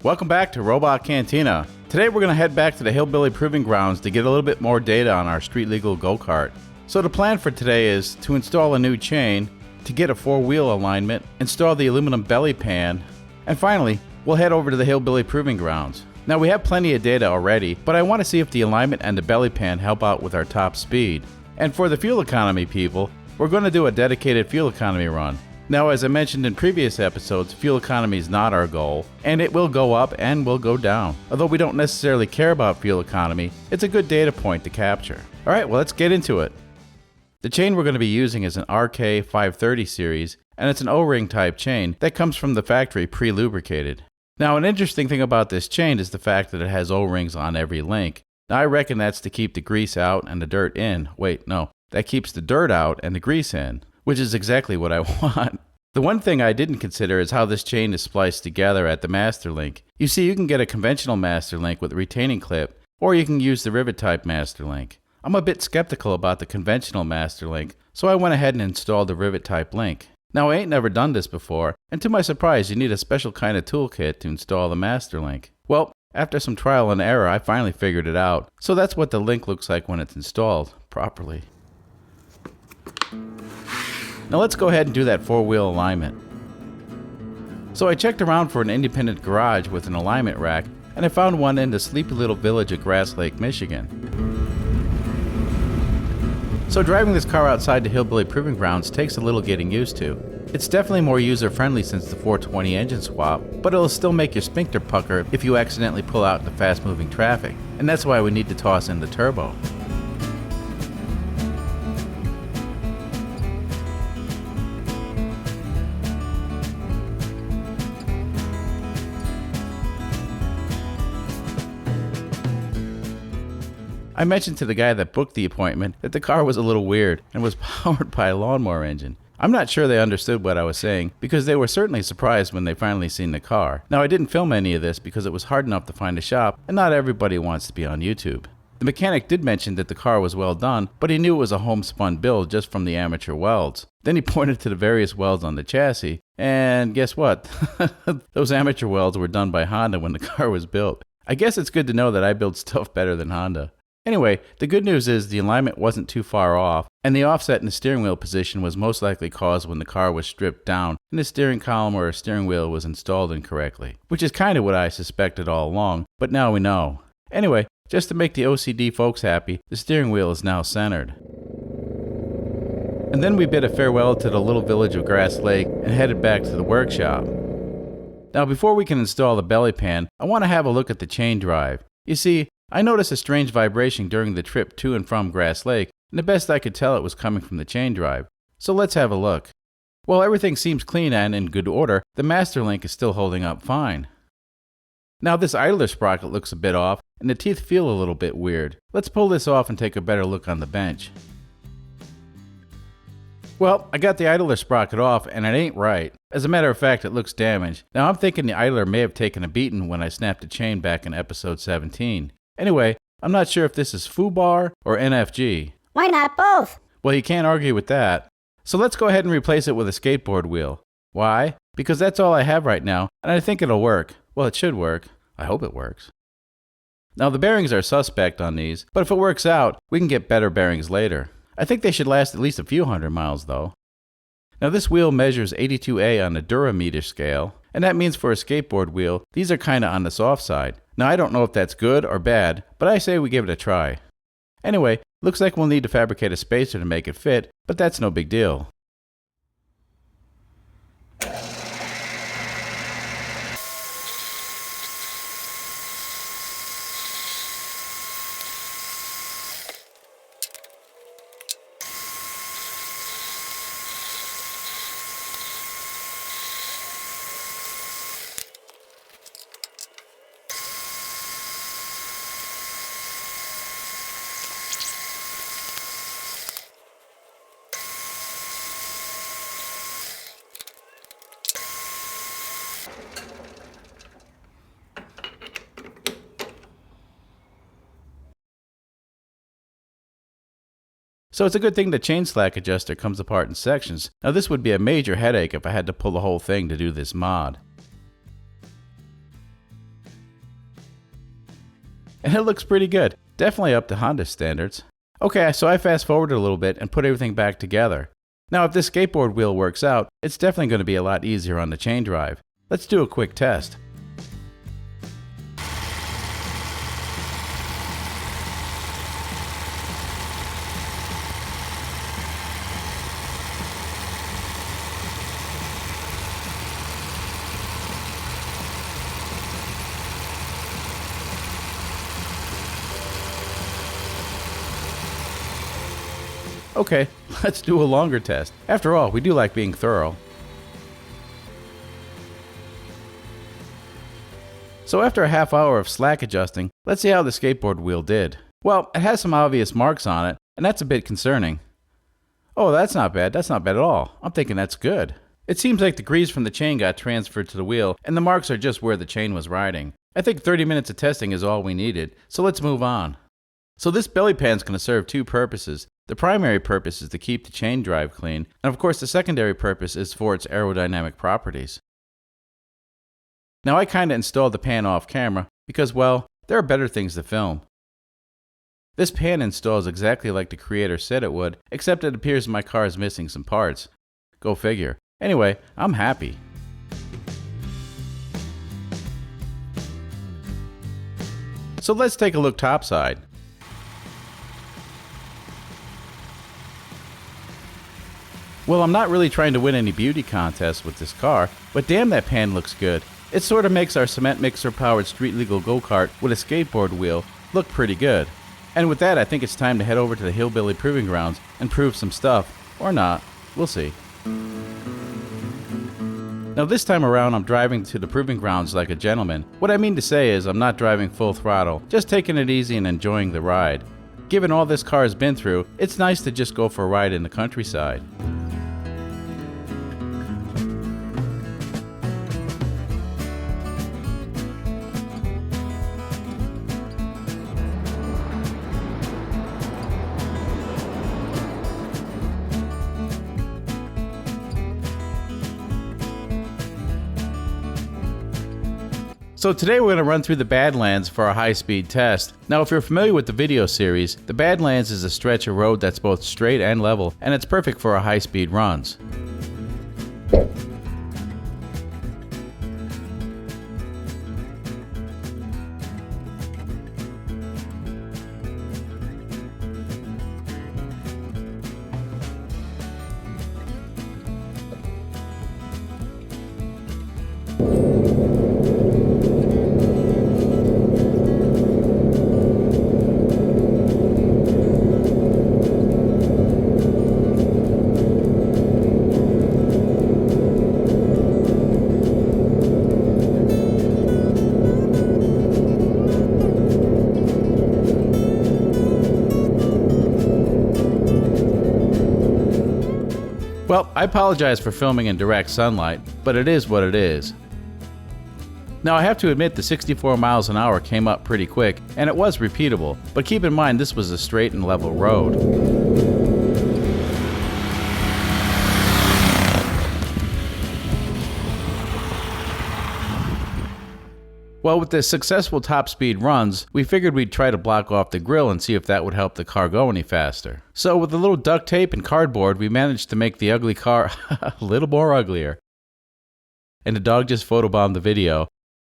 Welcome back to Robot Cantina. Today we're going to head back to the Hillbilly Proving Grounds to get a little bit more data on our street legal go-kart. So the plan for today is to install a new chain, to get a 4-wheel alignment, install the aluminum belly pan, and finally, we'll head over to the Hillbilly Proving Grounds. Now we have plenty of data already, but I want to see if the alignment and the belly pan help out with our top speed. And for the fuel economy people, we're going to do a dedicated fuel economy run. Now, as I mentioned in previous episodes, fuel economy is not our goal, and it will go up and will go down. Although we don't necessarily care about fuel economy, it's a good data point to capture. Alright, well let's get into it. The chain we're going to be using is an RK530 series, and it's an O-ring type chain that comes from the factory pre-lubricated. Now, an interesting thing about this chain is the fact that it has O-rings on every link. Now, I reckon that's to keep the grease out and the dirt in. Wait, no, that keeps the dirt out and the grease in, which is exactly what I want. The one thing I didn't consider is how this chain is spliced together at the master link. You see, you can get a conventional master link with a retaining clip, or you can use the rivet type master link. I'm a bit skeptical about the conventional master link, so I went ahead and installed the rivet type link. Now, I ain't never done this before, and to my surprise, you need a special kind of toolkit to install the master link. Well, after some trial and error, I finally figured it out, so that's what the link looks like when it's installed properly. Now let's go ahead and do that 4-wheel alignment. So I checked around for an independent garage with an alignment rack, and I found one in the sleepy little village of Grass Lake, Michigan. So driving this car outside the Hillbilly Proving Grounds takes a little getting used to. It's definitely more user-friendly since the 420 engine swap, but it'll still make your sphincter pucker if you accidentally pull out into fast-moving traffic, and that's why we need to toss in the turbo. I mentioned to the guy that booked the appointment that the car was a little weird and was powered by a lawnmower engine. I'm not sure they understood what I was saying because they were certainly surprised when they finally seen the car. Now, I didn't film any of this because it was hard enough to find a shop and not everybody wants to be on YouTube. The mechanic did mention that the car was well done, but he knew it was a homespun build just from the amateur welds. Then he pointed to the various welds on the chassis, and guess what? Those amateur welds were done by Honda when the car was built. I guess it's good to know that I build stuff better than Honda. Anyway, the good news is the alignment wasn't too far off, and the offset in the steering wheel position was most likely caused when the car was stripped down and the steering column or steering wheel was installed incorrectly, which is kind of what I suspected all along, but now we know. Anyway, just to make the OCD folks happy, the steering wheel is now centered. And then we bid a farewell to the little village of Grass Lake and headed back to the workshop. Now before we can install the belly pan, I want to have a look at the chain drive. You see, I noticed a strange vibration during the trip to and from Grass Lake, and the best I could tell it was coming from the chain drive. So let's have a look. While everything seems clean and in good order, the master link is still holding up fine. Now this idler sprocket looks a bit off, and the teeth feel a little bit weird. Let's pull this off and take a better look on the bench. Well, I got the idler sprocket off, and it ain't right. As a matter of fact, it looks damaged. Now I'm thinking the idler may have taken a beating when I snapped the chain back in episode 17. Anyway, I'm not sure if this is FUBAR or NFG. Why not both? Well, you can't argue with that. So let's go ahead and replace it with a skateboard wheel. Why? Because that's all I have right now, and I think it'll work. Well, it should work. I hope it works. Now, the bearings are suspect on these, but if it works out, we can get better bearings later. I think they should last at least a few hundred miles, though. Now, this wheel measures 82A on the Durameter scale, and that means for a skateboard wheel, these are kinda on the soft side. Now, I don't know if that's good or bad, but I say we give it a try. Anyway, looks like we'll need to fabricate a spacer to make it fit, but that's no big deal. So it's a good thing the chain slack adjuster comes apart in sections. Now this would be a major headache if I had to pull the whole thing to do this mod. and it looks pretty good. Definitely up to Honda standards. Okay, so I fast forwarded a little bit and put everything back together. Now if this skateboard wheel works out, it's definitely going to be a lot easier on the chain drive. Let's do a quick test. Okay, let's do a longer test. After all, we do like being thorough. So after a half hour of slack adjusting, let's see how the skateboard wheel did. Well, it has some obvious marks on it, and that's a bit concerning. Oh, that's not bad. That's not bad at all. I'm thinking that's good. It seems like the grease from the chain got transferred to the wheel, and the marks are just where the chain was riding. I think 30 minutes of testing is all we needed, so let's move on. So this belly pan's going to serve two purposes. The primary purpose is to keep the chain drive clean, and of course the secondary purpose is for its aerodynamic properties. Now I kinda installed the pan off camera because, well, there are better things to film. This pan installs exactly like the creator said it would, except it appears my car is missing some parts. Go figure. Anyway, I'm happy. So let's take a look topside. Well, I'm not really trying to win any beauty contests with this car, but damn, that pan looks good. It sort of makes our cement mixer powered street legal go-kart with a skateboard wheel look pretty good. And with that, I think it's time to head over to the Hillbilly Proving Grounds and prove some stuff. Or not. We'll see. Now this time around, I'm driving to the Proving Grounds like a gentleman. What I mean to say is I'm not driving full throttle, just taking it easy and enjoying the ride. Given all this car has been through, it's nice to just go for a ride in the countryside. So today we're going to run through the Badlands for a high-speed test. Now if you're familiar with the video series, the Badlands is a stretch of road that's both straight and level, and it's perfect for our high-speed runs. Well, I apologize for filming in direct sunlight, but it is what it is. Now I have to admit the 64 miles an hour came up pretty quick, and it was repeatable, but keep in mind this was a straight and level road. Well, with the successful top speed runs, we figured we'd try to block off the grill and see if that would help the car go any faster. So with a little duct tape and cardboard, we managed to make the ugly car a little more uglier. And the dog just photobombed the video.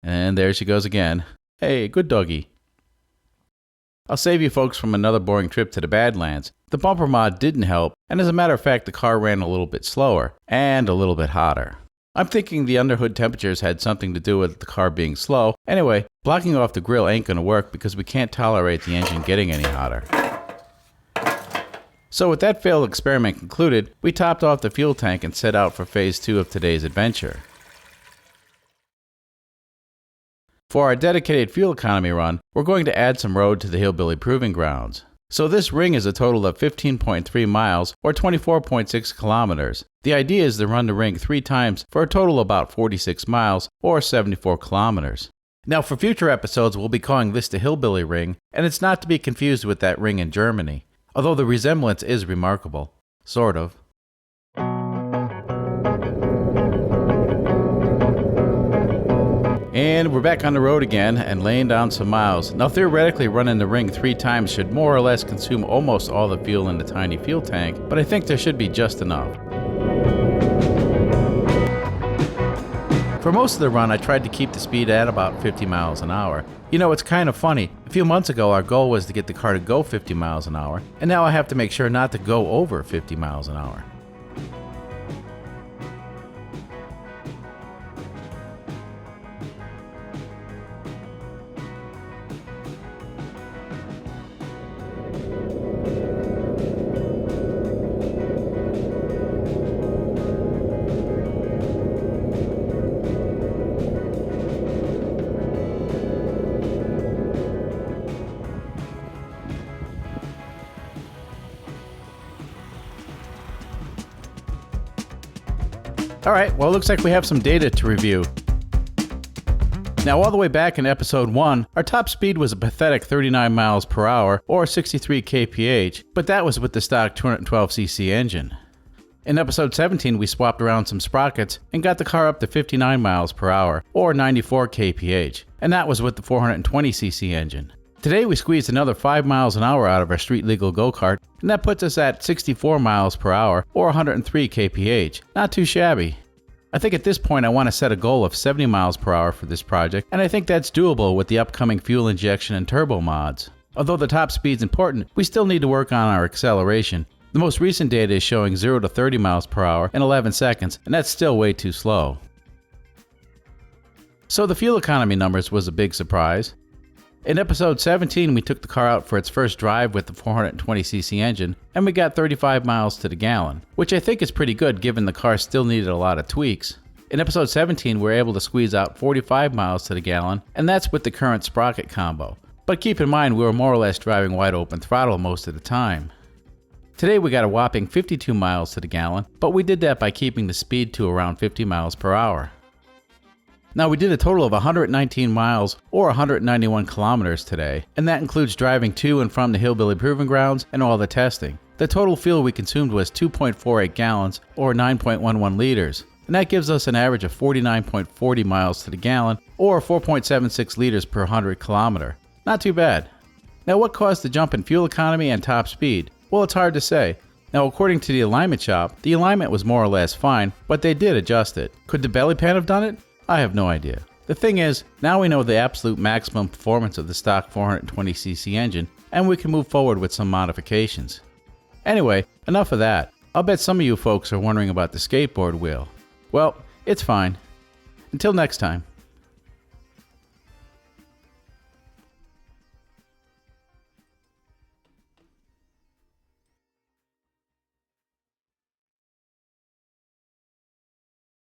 And there she goes again. Hey, good doggy. I'll save you folks from another boring trip to the Badlands. The bumper mod didn't help, and as a matter of fact, the car ran a little bit slower and a little bit hotter. I'm thinking the underhood temperatures had something to do with the car being slow. Anyway, blocking off the grill ain't gonna work because we can't tolerate the engine getting any hotter. So with that failed experiment concluded, we topped off the fuel tank and set out for phase 2 of today's adventure. For our dedicated fuel economy run, we're going to add some road to the Hillbilly Proving Grounds. So this ring is a total of 15.3 miles or 24.6 kilometers. The idea is to run the ring 3 times for a total of about 46 miles or 74 kilometers. Now for future episodes we'll be calling this the Hillbilly Ring, and it's not to be confused with that ring in Germany, although the resemblance is remarkable. Sort of. And we're back on the road again and laying down some miles. Now theoretically running the ring 3 times should more or less consume almost all the fuel in the tiny fuel tank, but I think there should be just enough. For most of the run, I tried to keep the speed at about 50 miles an hour. You know, it's kind of funny. A few months ago, our goal was to get the car to go 50 miles an hour, and now I have to make sure not to go over 50 miles an hour. Alright, well it looks like we have some data to review. Now all the way back in episode 1, our top speed was a pathetic 39 miles per hour or 63 kph, but that was with the stock 212cc engine. In episode 17 we swapped around some sprockets and got the car up to 59 miles per hour or 94 kph, and that was with the 420cc engine. Today we squeezed another 5 miles an hour out of our street legal go-kart, and that puts us at 64 miles per hour or 103 kph. Not too shabby. I think at this point I want to set a goal of 70 miles per hour for this project, and I think that's doable with the upcoming fuel injection and turbo mods. Although the top speed's important, we still need to work on our acceleration. The most recent data is showing 0 to 30 miles per hour in 11 seconds, and that's still way too slow. So the fuel economy numbers was a big surprise. In episode 17, we took the car out for its first drive with the 420cc engine, and we got 35 miles to the gallon, which I think is pretty good given the car still needed a lot of tweaks. In episode 17, we were able to squeeze out 45 miles to the gallon, and that's with the current sprocket combo. But keep in mind, we were more or less driving wide open throttle most of the time. Today we got a whopping 52 miles to the gallon, but we did that by keeping the speed to around 50 miles per hour. Now we did a total of 119 miles or 191 kilometers today, and that includes driving to and from the Hillbilly Proving Grounds and all the testing. The total fuel we consumed was 2.48 gallons or 9.11 liters, and that gives us an average of 49.40 miles to the gallon or 4.76 liters per 100 kilometer. Not too bad. Now what caused the jump in fuel economy and top speed? Well, it's hard to say. Now according to the alignment shop, the alignment was more or less fine, but they did adjust it. Could the belly pan have done it? I have no idea. The thing is, now we know the absolute maximum performance of the stock 420cc engine, and we can move forward with some modifications. Anyway, enough of that. I'll bet some of you folks are wondering about the skateboard wheel. Well, it's fine. Until next time.